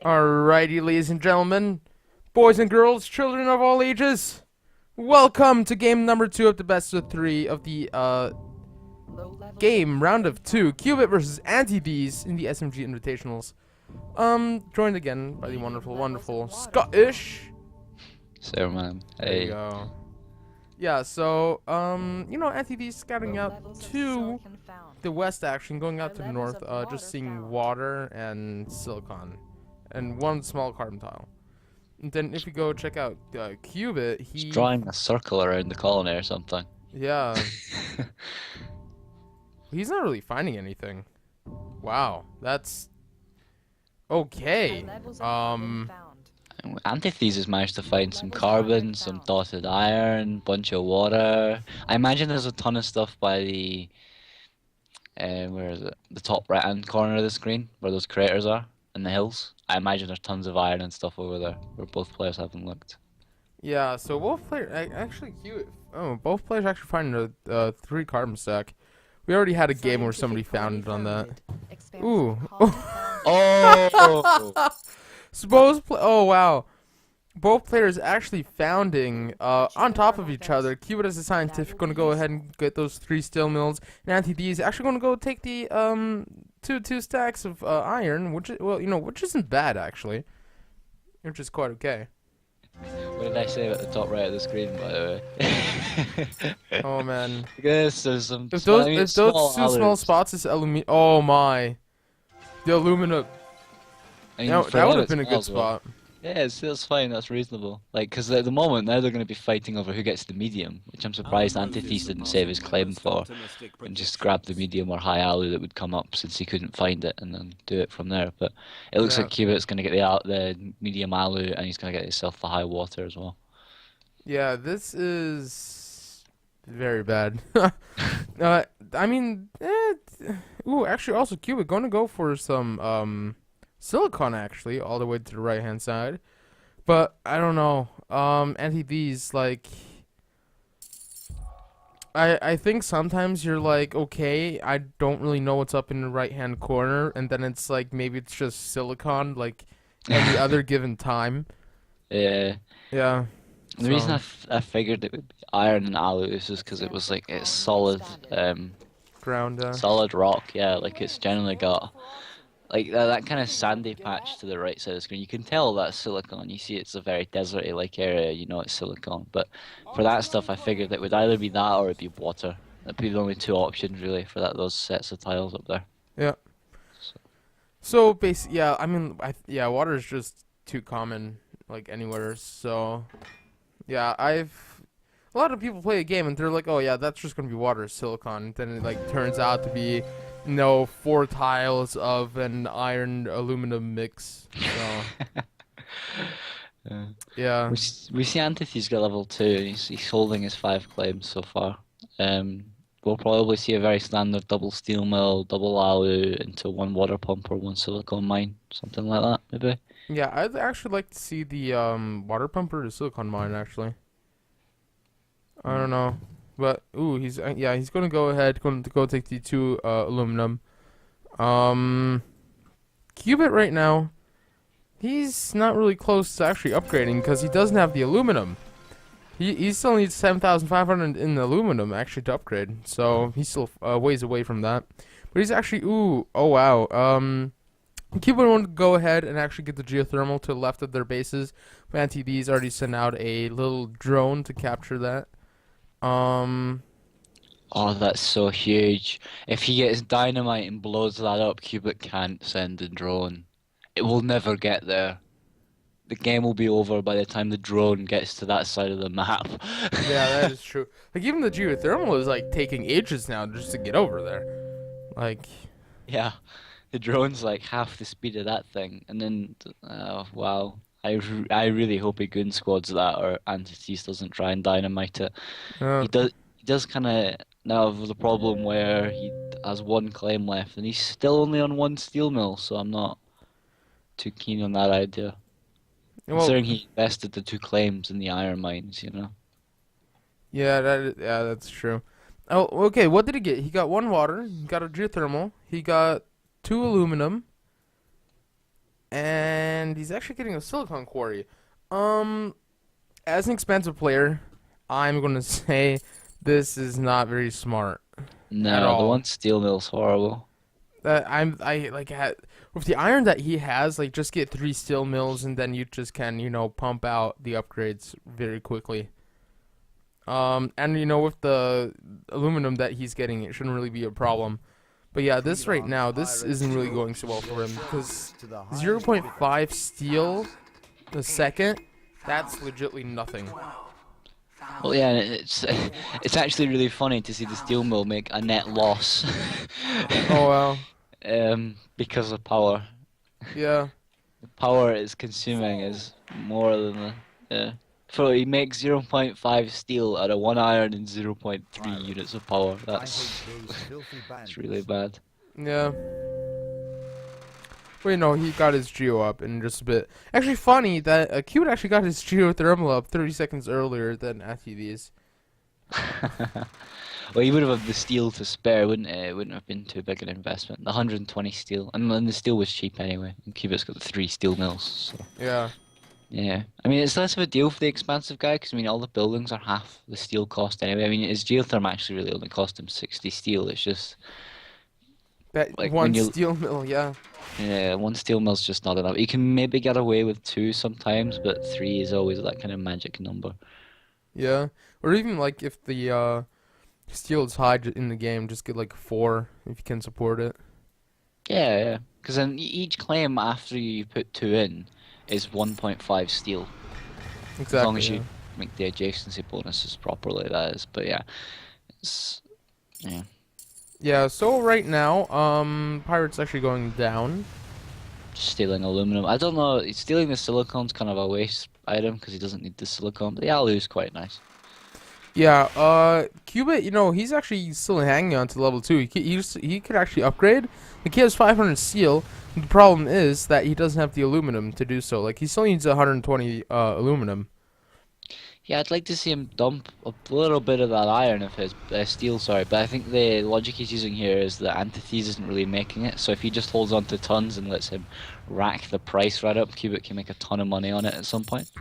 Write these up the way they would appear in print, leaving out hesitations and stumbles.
Alrighty, ladies and gentlemen, boys and girls, children of all ages, welcome to game number 2 of the best of 3 of the game round of 2, Cubit versus antithese in the SMG invitationals. Joined again by the wonderful Scottish. So man, There you hey, go. Yeah, so antithese scouting out to the west, actually going out to the north, just seeing water and silicon, and one small carbon tile. And then if you go check out Cubit, he's he, drawing a circle around the colony or something. yeah, he's not really finding anything. Wow, that's okay. Antithese has managed to find some carbon, some dotted iron, bunch of water. I imagine there's a ton of stuff by the where is it? The top right hand corner of the screen, where those craters are, in the hills. I imagine there's tons of iron and stuff over there, where both players haven't looked. Yeah, so both players actually Cubit. Oh, both players actually finding a 3 carbon stack. We already had a game where somebody found it on that. Ooh. Oh! Oh wow. Both players actually founding on top of each other. Cubit as a scientific going to go ahead and get those 3 steel mills, and antithese is actually going to go take the two stacks of iron, which which isn't bad actually, which is quite okay. What did I say at the top right of the screen, by the way? Oh man, I guess there's some if small, those I mean, if those small two small alloys. spots is aluminium, oh my, the aluminum. I mean, That for that would them have it's been a small good as well. spot. Yeah, that's fine. That's reasonable. Like, because at the moment now they're going to be fighting over who gets the medium, which I'm surprised Antithese didn't save his claim for, and just grab the medium or high alloy that would come up since he couldn't find it, and then do it from there. But it looks Yeah, like Cubit's going to get the medium alloy, and he's going to get himself the high water as well. yeah. This is very bad. I mean, ooh, actually, also Cubit going to go for some silicon actually, all the way to the right hand side. But I don't know. Anti-these like I think sometimes you're like, okay, I don't really know what's up in the right hand corner, and then it's like maybe it's just silicon like any other given time. Yeah. Yeah. The reason So I figured it would be iron and alloy is just because it was like it's ground. solid rock. Yeah, like it's generally got like that kind of sandy patch to the right side of the screen. You can tell that's silicon. You see it's a very deserty like area, you know it's silicon. But for that stuff, I figured it would either be that or it'd be water. That'd be the only two options really for those sets of tiles up there. Yeah. So, So basically, yeah. I mean, yeah, water is just too common like anywhere. So yeah, I've a lot of people play a game and they're like, oh yeah, that's just gonna be water silicon. Then it like turns out to be, 4 tiles of an iron aluminum mix. So yeah. yeah, We see Antithese got level 2 and he's holding his 5 claims so far. Um, we'll probably see a very standard double steel mill, double alloy into one water pump or one silicone mine, something like that maybe. yeah. I'd actually like to see the water pumper to silicon mine actually. I don't know, but ooh, he's gonna go ahead, going to go take the 2 aluminum. Um, Cubit right now. He's not really close to actually upgrading because he doesn't have the aluminum. He still needs 7,500 in aluminum actually to upgrade, so he's still ways away from that. But he's actually oh wow. Cuba want to go ahead and actually get the geothermal to the left of their bases. Antithese already sent out a little drone to capture that. Um, Oh, that's so huge. If he gets dynamite and blows that up, Cubit can't send a drone. It will never get there. The game will be over by the time the drone gets to that side of the map. yeah, that is true. Like even the geothermal is like taking ages now just to get over there. Like, Yeah, the drone's like half the speed of that thing. And then, wow. I really hope he goon squads that or Antithesis doesn't try and dynamite it. uh, He does kind of now have the problem where he has one claim left and he's still only on one steel mill, so I'm not too keen on that idea. well, Considering he invested the 2 claims in the iron mines. yeah, yeah, that's true. Oh, okay. What did he get? He got 1 water. He got a geothermal. He got 2 aluminum. and he's actually getting a silicon quarry. Um, as an expensive player, I'm gonna say this is not very smart at No, the all. one steel mill's horrible. I like with the iron that he has, like just get 3 steel mills and then you just can pump out the upgrades very quickly. And with the aluminum that he's getting, it shouldn't really be a problem. But yeah, this right now, this isn't really going so well for him because 0.5 steel a second, that's legitly nothing. Well, yeah, and it's actually really funny to see the steel mill make a net loss Oh well, because of power. yeah, The power it's consuming is more than the So he makes 0.5 steel out of 1 iron and zero point 0.3 units of power. That's really bad. yeah. Wait, no, he got his geo up in just a bit. Actually, funny that Cubit actually got his geothermal up 30 seconds earlier than antithese. Well, you would have had the steel to spare, wouldn't it? It wouldn't have been too big an investment. The 120 steel, and then the steel was cheap anyway. And Cubit's got the 3 steel mills, so Yeah, yeah. I mean, it's less of a deal for the expansive guy because I mean, all the buildings are half the steel cost anyway. I mean, his geotherm actually really only cost him 60 steel. It's just that like one when you steel mill. Yeah, yeah, 1 steel mill's just not enough. You can maybe get away with 2 sometimes, but 3 is always that kind of magic number. yeah. Or even like if the steel is high in the game, just get like 4 if you can support it. Yeah, yeah. Because then each claim after you put 2 in is 1.5 steel. As long Exactly. as you Yeah. make the adjacency bonuses properly, that is. But yeah, it's yeah. Yeah. So right now, pirates actually going down. Just stealing aluminum. I don't know. Stealing the silicon's kind of a waste item because he doesn't need the silicon. But the alu is quite nice. Yeah. Cubit, he's actually still hanging on to level 2. He could actually upgrade. Like he has 500 steel. The problem is that he doesn't have the aluminum to do so. Like he still needs 120 aluminum. Yeah, I'd like to see him dump a little bit of that iron of his steel. Sorry, but I think the logic he's using here is that antithese isn't really making it. So if he just holds on to tons and lets him rack the price right up, Cubit can make a ton of money on it at some point.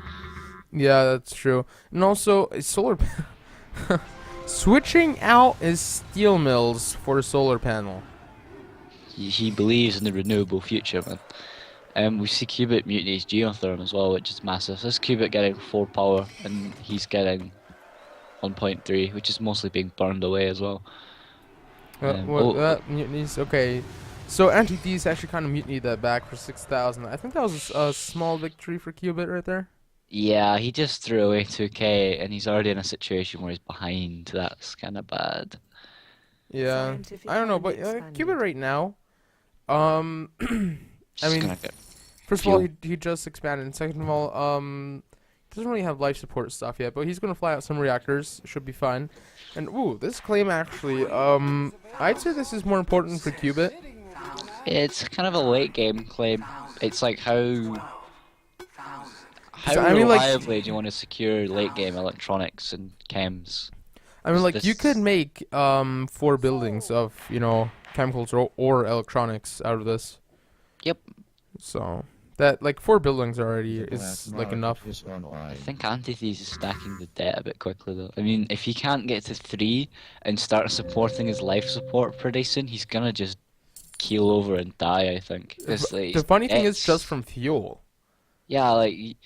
Yeah, that's true. And also, solar switching out his steel mills for a solar panel. He believes in the renewable future, man. We see Cubit mutiny his geotherm as well, which is massive. This Cubit getting 4 power, and he's getting 1.3, which is mostly being burned away as well. What Oh, that mutinies? Okay, so antithese actually kind of mutinied that back for 6,000. I think that was a small victory for Cubit right there. yeah, he just threw away 2k, and he's already in a situation where he's behind. That's kind of bad. Yeah, I don't know, but Cubit right now. Um, I Just mean, gonna get first of all, fuel. he just expanded, and second of all, he doesn't really have life support stuff yet, but he's gonna fly out some reactors. Should be fine. And ooh, this claim actually, I'd say this is more important for Cubit. It's kind of a late game claim. It's like how I mean, like, reliably do you want to secure late game electronics and chems? Is you could this? make 4 buildings of chemicals or electronics out of this. Yep. So that like 4 buildings already is like enough. I think Antithese is stacking the debt a bit quickly though. I mean, if he can't get to 3 and start supporting his life support pretty soon, he's gonna just keel over and die. I think. 'Cause, like, The funny thing is just it's from fuel. yeah, like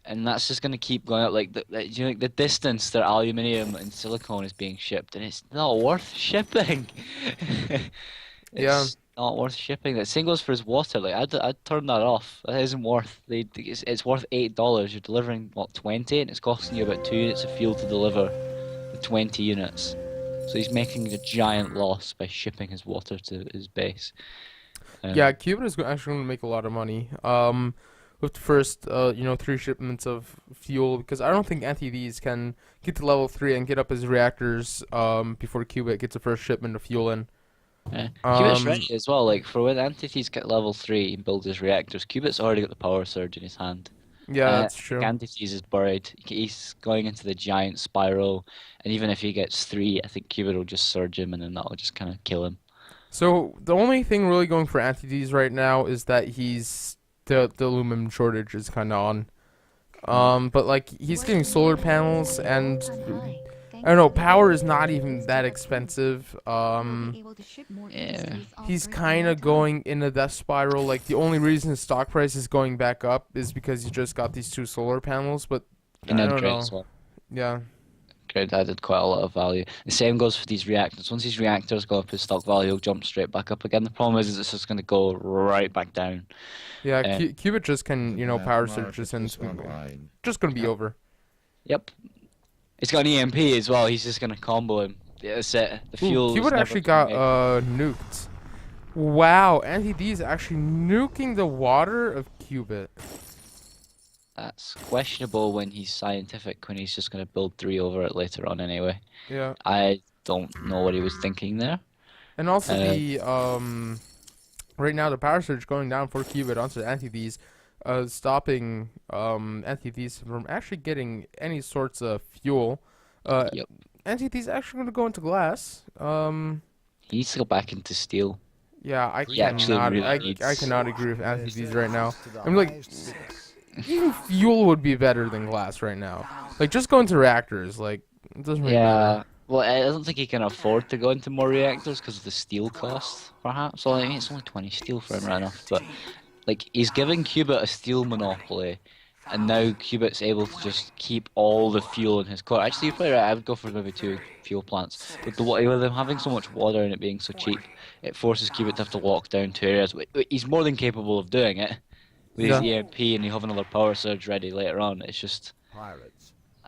and that's just gonna keep going up. Like like the distance that aluminium and silicone is being shipped, and it's not worth shipping. Yeah. It's not worth shipping. The same goes for his water. Like I'd turn that off. That isn't worth. It's worth $8. You're delivering what 20, and it's costing you about 2 units of fuel to deliver the 20 units. So he's making a giant loss by shipping his water to his base. Yeah, Um, Cuba is actually going to make a lot of money. With the first 3 shipments of fuel, because I don't think Antithese can get to level 3 and get up his reactors before Cuba gets the first shipment of fuel in. Cubit's Um, ready as well. Like for when Antithese get level 3 and build his reactors, Cubit's already got the power surge in his hand. yeah, that's I think true. Antithese is buried. He's going into the giant spiral, and even if he gets 3, I think Cubit will just surge him, and then that'll just kind of kill him. So the only thing really going for Antithese right now is that he's the aluminum shortage is kind of on. But like he's getting solar panels and I don't know, power is not even that expensive. Yeah. He's kind of going in a death spiral. Like the only reason his stock price is going back up is because he just got these two solar panels. But And I then don't great know. as well. Yeah, Great added quite a lot of value. The same goes for these reactors. Once these reactors go up, his stock value will jump straight back up again. The problem is it's just going to go right back down. yeah. Uh, Cubit just can power surge this and just gonna be yep. over. Yep. He's got an EMP as well. He's just going to combo him. Yeah, that's it. The Ooh, fuel is Cubit never actually going to got make. nuked. Wow, antithese actually nuking the water of Cubit. That's questionable when he's scientific, when he's just going to build three over it later on anyway. Yeah, I don't know what he was thinking there. and also Uh, the right now the power surge going down for Cubit onto antithese, stopping antithese from actually getting any sorts of fuel. Uh, yep. antithese actually going to go into glass. He needs to go back into steel. Yeah, I He actually cannot. really I needs. cannot agree with antithese right now. I mean, like, even fuel would be better than glass right now. Like, just go into reactors. Like, it doesn't really matter. Yeah. Well, I don't think he can afford to go into more reactors because of the steel cost, perhaps. Well, I mean, it's only 20 steel for him right now, but like he's giving Cubit a steel monopoly, and now Cubit's able to just keep all the fuel in his core. Actually, you're probably right. I would go for maybe two fuel plants. With them having so much water and it being so cheap, it forces Cubit to have to lock down two areas. He's more than capable of doing it with his Yeah. EMP, and you have another power surge ready later on. It's just.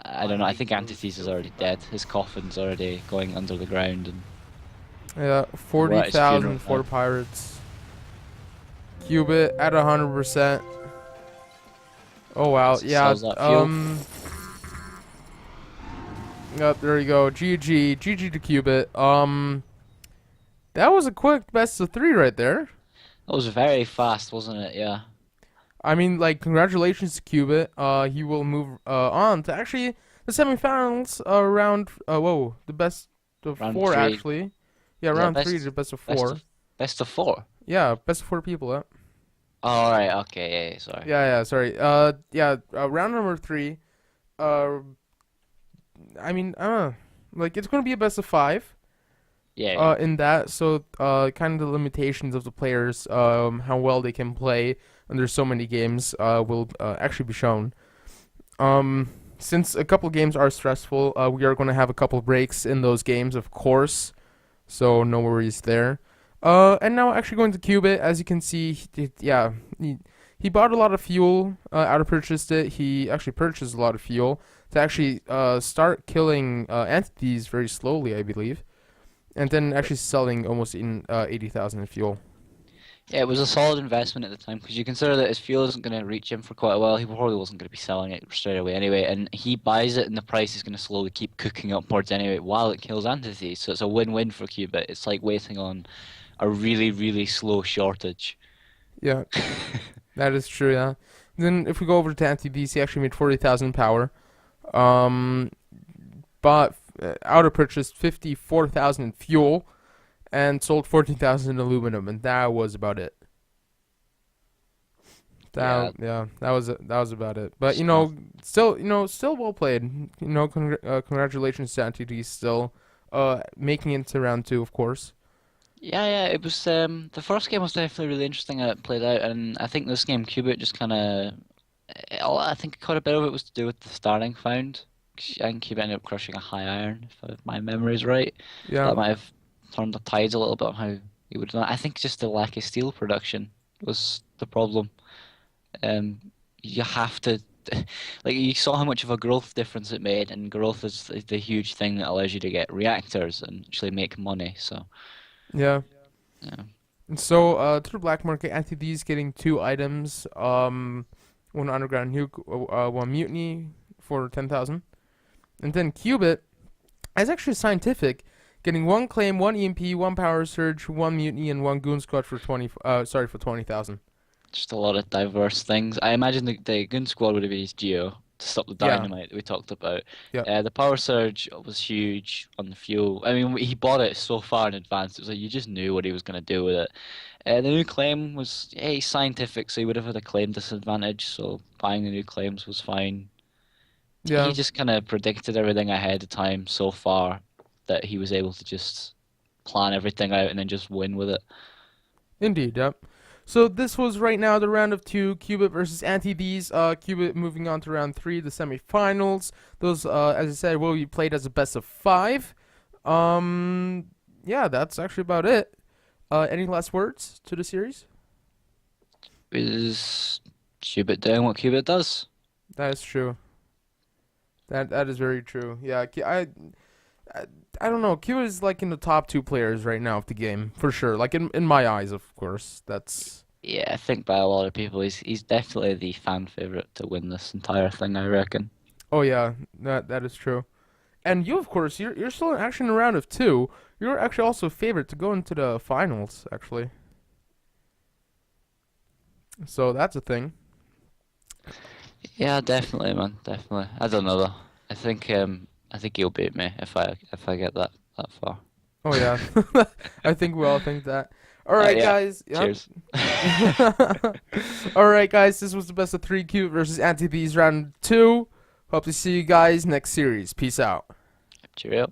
I don't know. I think Antithese is already dead. His coffin's already going under the ground, and Yeah, we're at his funeral 40,000 for now. pirates. Cubit at 100%. Oh wow, yeah. Sells that fuel. Yep, there you go. GG to Cubit. That was a quick best of three right there. That was very fast, wasn't it? Yeah. I mean, like, congratulations to Cubit. He will move on to actually the semifinals. Whoa, the best of Round four three. actually. Yeah, Is that round three to best of four. best of four? Yeah, best of four people. Yeah. Oh, all right. Okay. Yeah, sorry. Yeah, sorry. Round number three. Uh, I mean, like it's gonna be a best of five. Yeah. Yeah. In that, so kind of the limitations of the players, how well they can play under so many games, will actually be shown. Since a couple games are stressful, we are gonna have a couple breaks in those games, of course. So no worries there. And now actually going to Cubit, as you can see, he bought a lot of fuel, out of purchased it. He actually purchased a lot of fuel to actually start killing entities very slowly, I believe, and then actually selling almost in 80,000 in fuel. Yeah, it was a solid investment at the time because you consider that his fuel isn't going to reach him for quite a while. He probably wasn't going to be selling it straight away anyway, and he buys it, and the price is going to slowly keep cooking upwards anyway while it kills Antithese. So it's a win-win for Cubit. It's like waiting on a really, really slow shortage. Yeah, that is true. Yeah. Then if we go over to antithese, he actually made 40,000 power. Um, bought out of purchase 54,000 in fuel, and sold 14,000 in aluminum, and that was about it. Yeah, That was about it. But stuff. still well played. Congratulations to antithese still, making it to round two, of course. Yeah, it was the first game was definitely really interesting how it played out, and I think this game Cubit just kind of I think quite a bit of it was to do with the starting found. I think Cubit ended up crushing a high iron, if my memory is right. Yeah, That might have turned the tides a little bit on how he would have done. I think just the lack of steel production was the problem. Um, you have to, like you saw how much of a growth difference it made, and growth is the huge thing that allows you to get reactors and actually make money. So yeah. yeah, And so, to the black market, antithese getting two items. One underground nuke, one mutiny for 10,000, and then Cubit, as actually scientific, getting one claim, one EMP, one power surge, one mutiny, and one goon squad for 20,000. just a lot of diverse things. I imagine the Goon Squad would have been his Geo to stop the Yeah, dynamite that we talked about. yeah, The power surge was huge on the fuel. I mean, he bought it so far in advance. It was like you just knew what he was going to do with it. The new claim was, yeah, he's scientific, so he would have had a claim disadvantage. So buying the new claims was fine. He Yeah, just kind of predicted everything ahead of time so far that he was able to just plan everything out and then just win with it. indeed. Yep. So this was right now the round of two, Cubit versus antithese. Cubit moving on to round three, the semifinals. Those, as I said, will be played as a best of five. Um, yeah, that's actually about it. Any last words to the series? Is Cubit doing what Cubit does? That is true. That is very true. Yeah, I, I don't know. Q is like in the top two players right now of the game for sure. Like in my eyes, of course. That's Yeah, I think by a lot of people, he's definitely the fan favorite to win this entire thing, I reckon. oh yeah, that is true. And you, of course, you're still actually in a round of two. You're actually also a favorite to go into the finals, actually. So that's a thing. Yeah, definitely, man, definitely. I don't know though. I think he'll beat me if I get that far. Oh yeah, I think we all think that. All right, Yeah. guys. Yep. Cheers. All right, guys. This was the best of three Q versus Antithese round two. Hope to see you guys next series. Peace out. Cheerio.